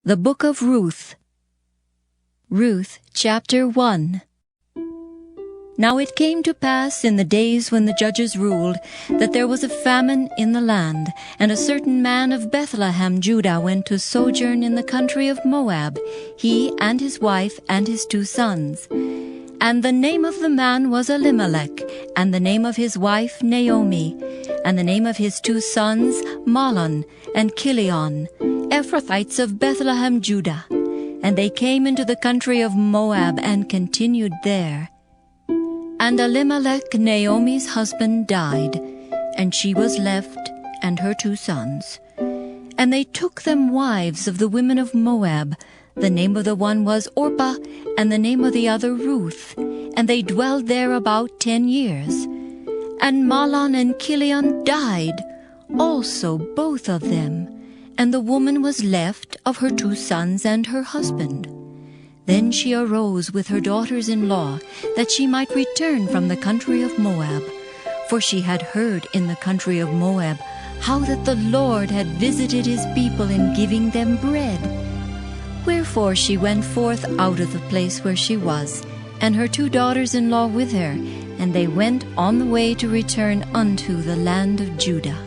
The Book of Ruth. Ruth, chapter 1. Now it came to pass in the days when the judges ruled, that there was a famine in the land, and a certain man of Bethlehem, Judah, went to sojourn in the country of Moab, he and his wife and his 2 sons. And the name of the man was Elimelech, and the name of his wife Naomi, and the name of his 2 sons Mahlon and Chilion, Ephrathites of Bethlehem, Judah. And they came into the country of Moab and continued there. And Elimelech, Naomi's husband, died, and she was left, and her 2 sons. And they took them wives of the women of Moab. The name of the one was Orpah, and the name of the other Ruth. And they dwelled there about 10 years. And Mahlon and Chilion died, also both of them. And the woman was left of her 2 sons and her husband. Then she arose with her daughters-in-law, that she might return from the country of Moab. For she had heard in the country of Moab how that the Lord had visited his people in giving them bread. Wherefore she went forth out of the place where she was, and her 2 daughters-in-law with her, and they went on the way to return unto the land of Judah.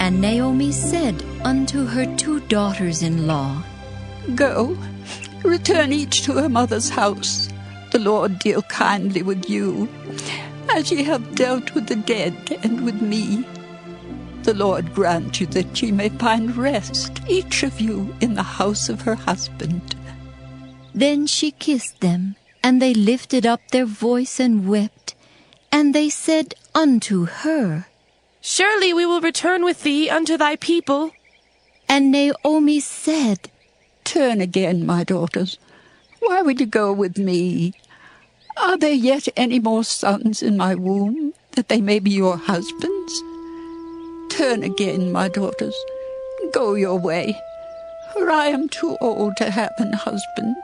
And Naomi said unto her 2 daughters-in-law, Go, return each to her mother's house. The Lord deal kindly with you, as ye have dealt with the dead and with me. The Lord grant you that ye may find rest, each of you, in the house of her husband. Then she kissed them, and they lifted up their voice and wept. And they said unto her, Surely we will return with thee unto thy people. And Naomi said, Turn again, my daughters. Why would you go with me? Are there yet any more sons in my womb, that they may be your husbands? Turn again, my daughters. Go your way, for I am too old to have an husband.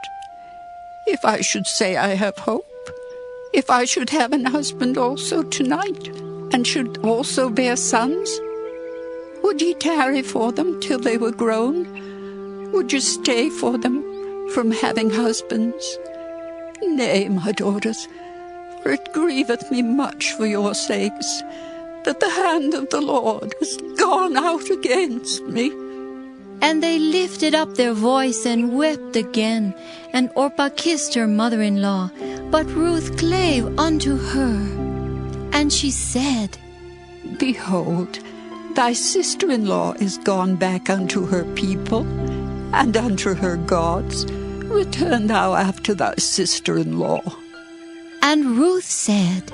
If I should say I have hope, if I should have an husband also tonight, and should also bear sons, would ye tarry for them till they were grown? Would you stay for them from having husbands? Nay, my daughters, for it grieveth me much for your sakes, that the hand of the Lord is gone out against me. And they lifted up their voice and wept again. And Orpah kissed her mother-in-law, but Ruth clave unto her. And she said, Behold, thy sister-in-law is gone back unto her people, and unto her gods. Return thou after thy sister-in-law. And Ruth said,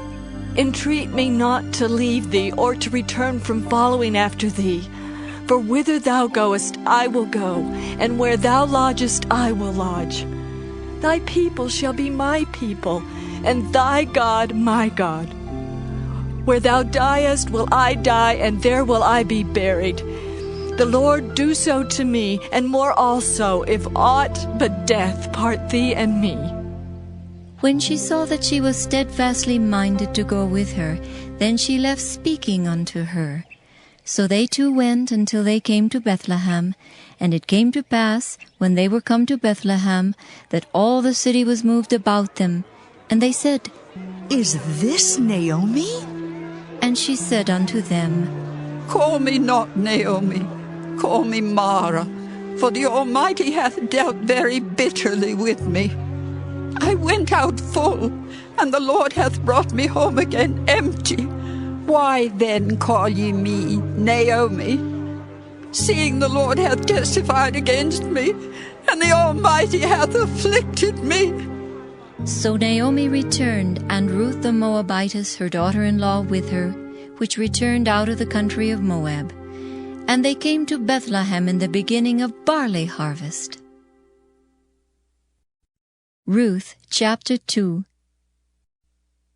Entreat me not to leave thee, or to return from following after thee. For whither thou goest, I will go, and where thou lodgest, I will lodge. Thy people shall be my people, and thy God my God. Where thou diest will I die, and there will I be buried. The Lord do so to me, and more also, if aught but death part thee and me. When she saw that she was steadfastly minded to go with her, then she left speaking unto her. So they 2 went until they came to Bethlehem. And it came to pass, when they were come to Bethlehem, that all the city was moved about them. And they said, Is this Naomi? And she said unto them, Call me not Naomi, call me Mara, for the Almighty hath dealt very bitterly with me. I went out full, and the Lord hath brought me home again empty. Why then call ye me Naomi, seeing the Lord hath testified against me, and the Almighty hath afflicted me? So Naomi returned, and Ruth the Moabitess, her daughter-in-law, with her, which returned out of the country of Moab. And they came to Bethlehem in the beginning of barley harvest. Ruth, chapter 2.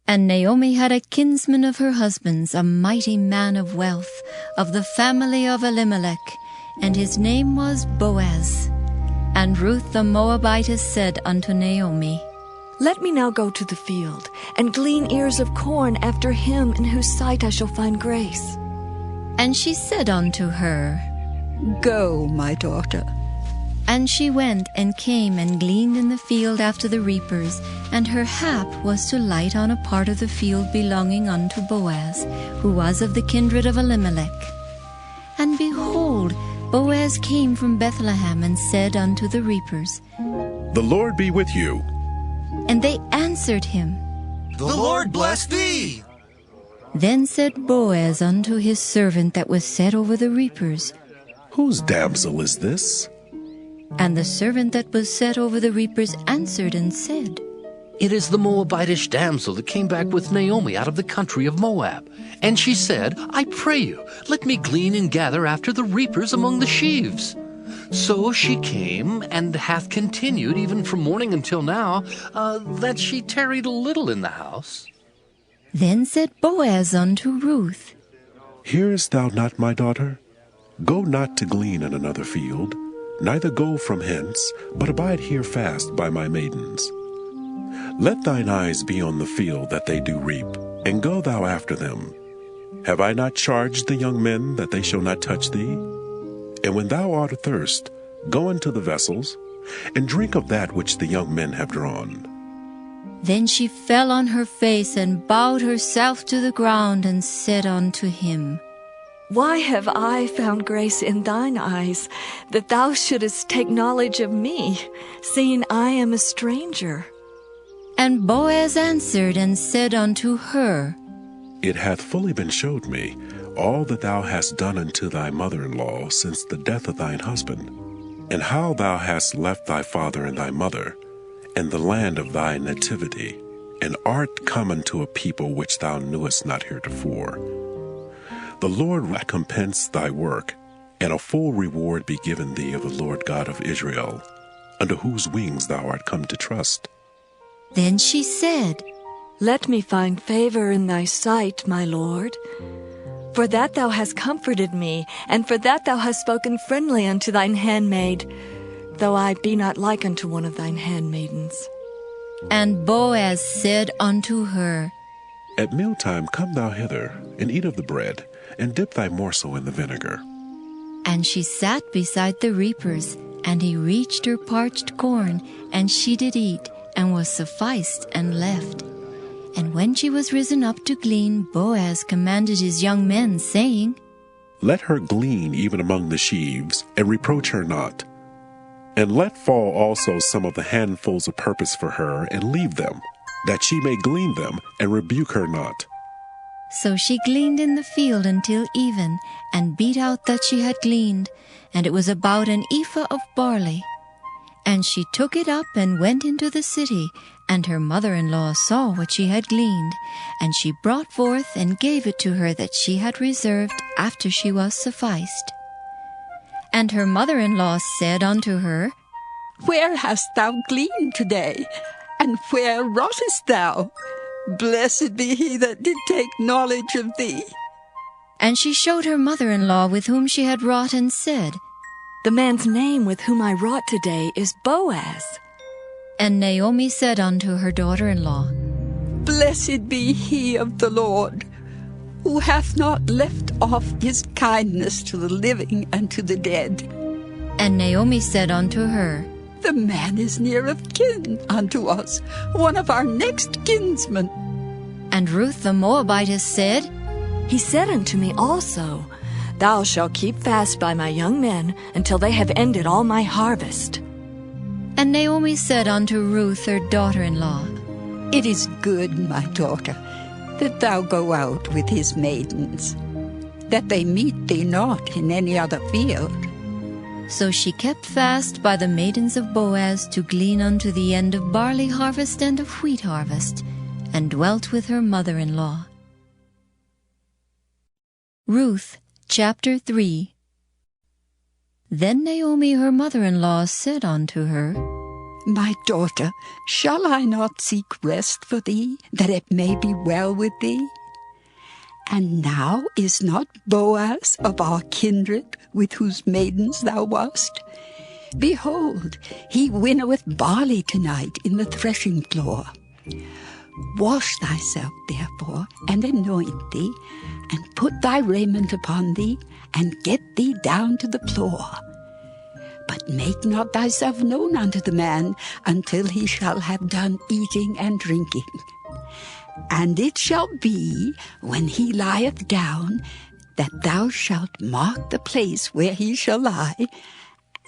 And Naomi had a kinsman of her husband's, a mighty man of wealth, of the family of Elimelech, and his name was Boaz. And Ruth the Moabitess said unto Naomi, Let me now go to the field, and glean ears of corn after him in whose sight I shall find grace. And she said unto her, Go, my daughter. And she went and came and gleaned in the field after the reapers, and her hap was to light on a part of the field belonging unto Boaz, who was of the kindred of Elimelech. And behold, Boaz came from Bethlehem and said unto the reapers, The Lord be with you. And they answered him, The Lord bless thee. Then said Boaz unto his servant that was set over the reapers, Whose damsel is this? And the servant that was set over the reapers answered and said, It is the Moabitish damsel that came back with Naomi out of the country of Moab. And she said, I pray you, let me glean and gather after the reapers among the sheaves. So she came, and hath continued even from morning until now, that she tarried a little in the house. Then said Boaz unto Ruth, Hearest thou not, my daughter? Go not to glean in another field, neither go from hence, but abide here fast by my maidens. Let thine eyes be on the field that they do reap, and go thou after them. Have I not charged the young men that they shall not touch thee? And when thou art athirst, go into the vessels, and drink of that which the young men have drawn. Then she fell on her face and bowed herself to the ground and said unto him, Why have I found grace in thine eyes, that thou shouldest take knowledge of me, seeing I am a stranger? And Boaz answered and said unto her, It hath fully been showed me all that thou hast done unto thy mother-in-law since the death of thine husband, and how thou hast left thy father and thy mother, and the land of thy nativity, and art come unto a people which thou knewest not heretofore. The Lord recompense thy work, and a full reward be given thee of the Lord God of Israel, under whose wings thou art come to trust. Then she said, Let me find favor in thy sight, my Lord. For that thou hast comforted me, and for that thou hast spoken friendly unto thine handmaid, though I be not like unto one of thine handmaidens. And Boaz said unto her, At mealtime come thou hither, and eat of the bread, and dip thy morsel in the vinegar. And she sat beside the reapers, and he reached her parched corn, and she did eat, and was sufficed, and left. And when she was risen up to glean, Boaz commanded his young men, saying, Let her glean even among the sheaves, and reproach her not. And let fall also some of the handfuls of purpose for her, and leave them, that she may glean them, and rebuke her not. So she gleaned in the field until even, and beat out that she had gleaned, and it was about an ephah of barley. And she took it up and went into the city, and her mother-in-law saw what she had gleaned, and she brought forth and gave it to her that she had reserved after she was sufficed. And her mother-in-law said unto her, Where hast thou gleaned today? And where wroughtest thou? Blessed be he that did take knowledge of thee. And she showed her mother-in-law with whom she had wrought, and said, The man's name with whom I wrought today is Boaz. And Naomi said unto her daughter-in-law, Blessed be he of the Lord, who hath not left off his kindness to the living and to the dead. And Naomi said unto her, The man is near of kin unto us, one of our next kinsmen. And Ruth the Moabitess said, He said unto me also, Thou shalt keep fast by my young men until they have ended all my harvest. And Naomi said unto Ruth her daughter-in-law, It is good, my daughter, that thou go out with his maidens, that they meet thee not in any other field. So she kept fast by the maidens of Boaz to glean unto the end of barley harvest and of wheat harvest, and dwelt with her mother-in-law. Ruth chapter 3. Then Naomi her mother-in-law said unto her, My daughter, shall I not seek rest for thee, that it may be well with thee? And now is not Boaz of our kindred, with whose maidens thou wast? Behold, he winnoweth barley tonight in the threshing floor. Wash thyself, therefore, and anoint thee, and put thy raiment upon thee, and get thee down to the floor. But make not thyself known unto the man until he shall have done eating and drinking. And it shall be, when he lieth down, that thou shalt mark the place where he shall lie,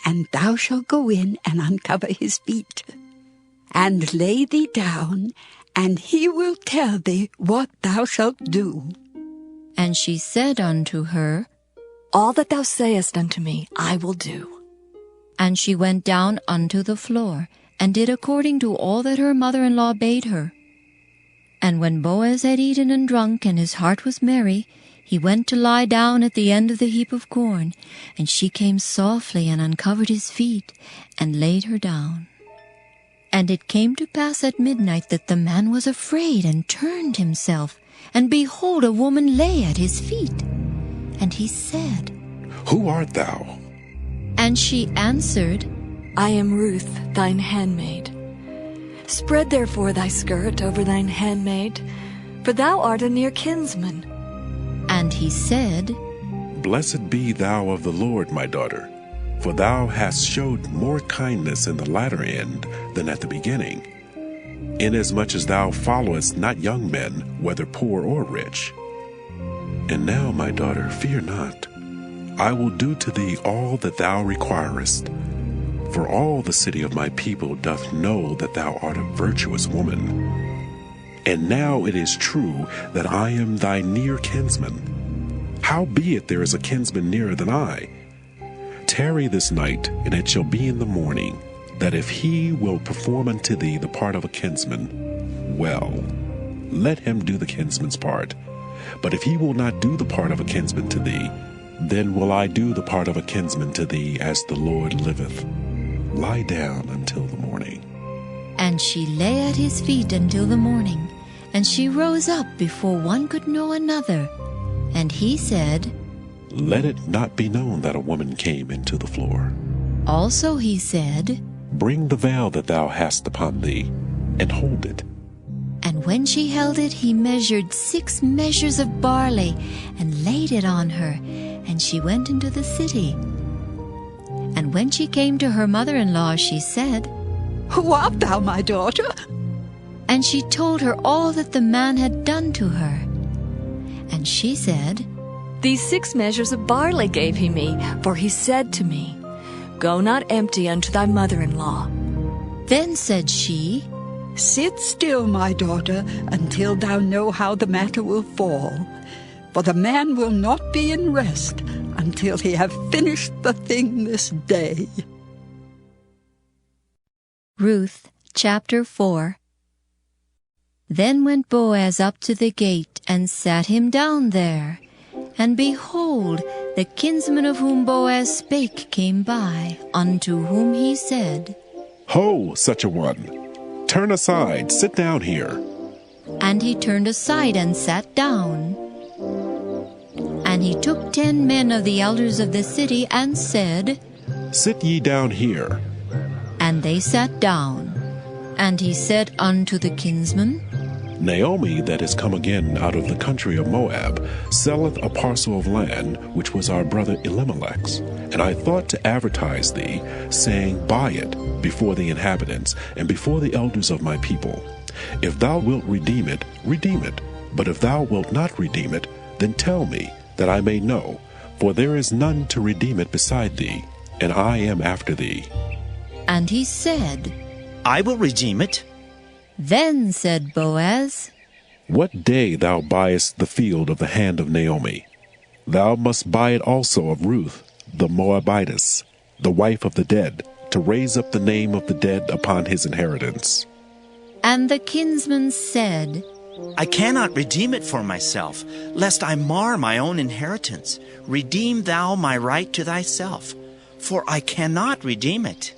and thou shalt go in and uncover his feet, and lay thee down, and he will tell thee what thou shalt do. And she said unto her, All that thou sayest unto me, I will do. And she went down unto the floor, and did according to all that her mother-in-law bade her. And when Boaz had eaten and drunk, and his heart was merry, he went to lie down at the end of the heap of corn, and she came softly and uncovered his feet, and laid her down. And it came to pass at midnight that the man was afraid, and turned himself, and behold, a woman lay at his feet. And he said, Who art thou? And she answered, I am Ruth, thine handmaid. Spread therefore thy skirt over thine handmaid, for thou art a near kinsman. And he said, Blessed be thou of the Lord, my daughter, for thou hast showed more kindness in the latter end than at the beginning, inasmuch as thou followest not young men, whether poor or rich. And now, my daughter, fear not. I will do to thee all that thou requirest. For all the city of my people doth know that thou art a virtuous woman. And now it is true that I am thy near kinsman. Howbeit there is a kinsman nearer than I. Tarry this night, and it shall be in the morning, that if he will perform unto thee the part of a kinsman, well, let him do the kinsman's part. But if he will not do the part of a kinsman to thee, then will I do the part of a kinsman to thee, as the Lord liveth. Lie down until the morning. And she lay at his feet until the morning, and she rose up before one could know another. And he said, Let it not be known that a woman came into the floor. Also he said, Bring the veil that thou hast upon thee, and hold it. And when she held it, he measured 6 measures of barley, and laid it on her, and she went into the city. And when she came to her mother-in-law, she said, Who art thou, my daughter? And she told her all that the man had done to her. And she said, These 6 measures of barley gave he me, for he said to me, Go not empty unto thy mother-in-law. Then said she, Sit still, my daughter, until thou know how the matter will fall. For the man will not be in rest until he have finished the thing this day. Ruth chapter 4. Then went Boaz up to the gate, and sat him down there. And behold, the kinsman of whom Boaz spake came by, unto whom he said, Ho, such a one! Turn aside, sit down here. And he turned aside and sat down. And he took 10 men of the elders of the city, and said, Sit ye down here. And they sat down. And he said unto the kinsman, Naomi, that is come again out of the country of Moab, selleth a parcel of land, which was our brother Elimelech's. And I thought to advertise thee, saying, Buy it before the inhabitants, and before the elders of my people. If thou wilt redeem it, redeem it. But if thou wilt not redeem it, then tell me, that I may know. For there is none to redeem it beside thee, and I am after thee. And he said, I will redeem it. Then said Boaz, What day thou buyest the field of the hand of Naomi, thou must buy it also of Ruth, the Moabitess, the wife of the dead, to raise up the name of the dead upon his inheritance. And the kinsman said, I cannot redeem it for myself, lest I mar my own inheritance. Redeem thou my right to thyself, for I cannot redeem it.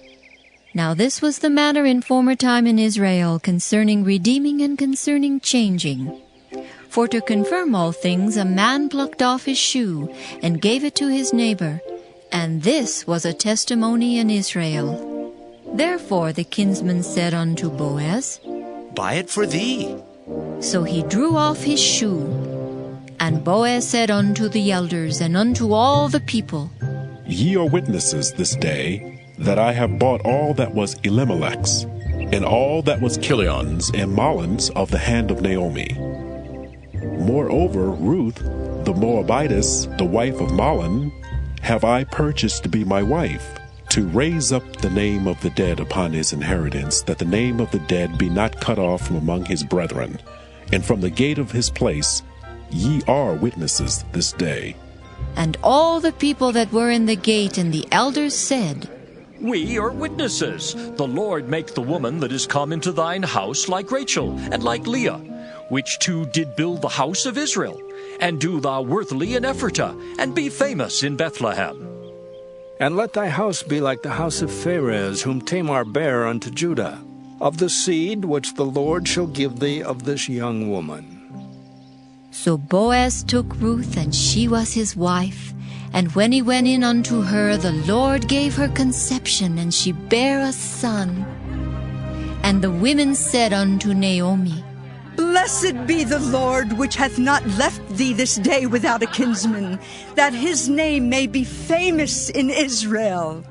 Now this was the manner in former time in Israel concerning redeeming and concerning changing. For to confirm all things, a man plucked off his shoe, and gave it to his neighbor, and this was a testimony in Israel. Therefore the kinsman said unto Boaz, Buy it for thee. So he drew off his shoe. And Boaz said unto the elders and unto all the people, Ye are witnesses this day, that I have bought all that was Elimelech's, and all that was Kilion's and Mahlon's of the hand of Naomi. Moreover, Ruth, the Moabitess, the wife of Mahlon, have I purchased to be my wife, to raise up the name of the dead upon his inheritance, that the name of the dead be not cut off from among his brethren. And from the gate of his place ye are witnesses this day. And all the people that were in the gate and the elders said, We are witnesses. The Lord make the woman that is come into thine house like Rachel and like Leah, which two did build the house of Israel. And do thou worthily in Ephratah, and be famous in Bethlehem. And let thy house be like the house of Pharez, whom Tamar bare unto Judah, of the seed which the Lord shall give thee of this young woman. So Boaz took Ruth, and she was his wife. And when he went in unto her, the Lord gave her conception, and she bare a son. And the women said unto Naomi, Blessed be the Lord, which hath not left thee this day without a kinsman, that his name may be famous in Israel.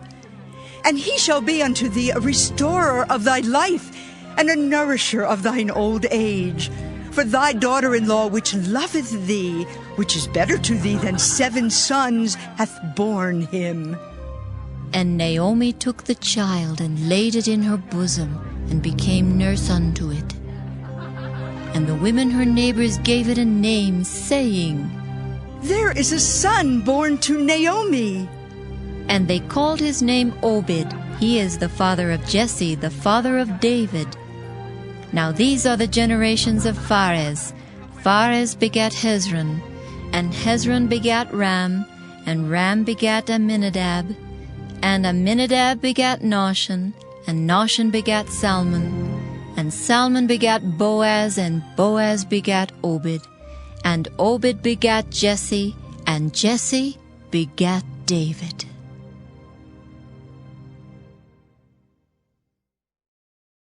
And he shall be unto thee a restorer of thy life, and a nourisher of thine old age. For thy daughter-in-law, which loveth thee, which is better to thee than 7 sons, hath borne him. And Naomi took the child, and laid it in her bosom, and became nurse unto it. And the women her neighbors gave it a name, saying, There is a son born to Naomi. And they called his name Obed. He is the father of Jesse, the father of David. Now these are the generations of Pharez. Pharez begat Hezron, and Hezron begat Ram, and Ram begat Amminadab, and Amminadab begat Nahshon, and Nahshon begat Salmon, and Salmon begat Boaz, and Boaz begat Obed, and Obed begat Jesse, and Jesse begat David.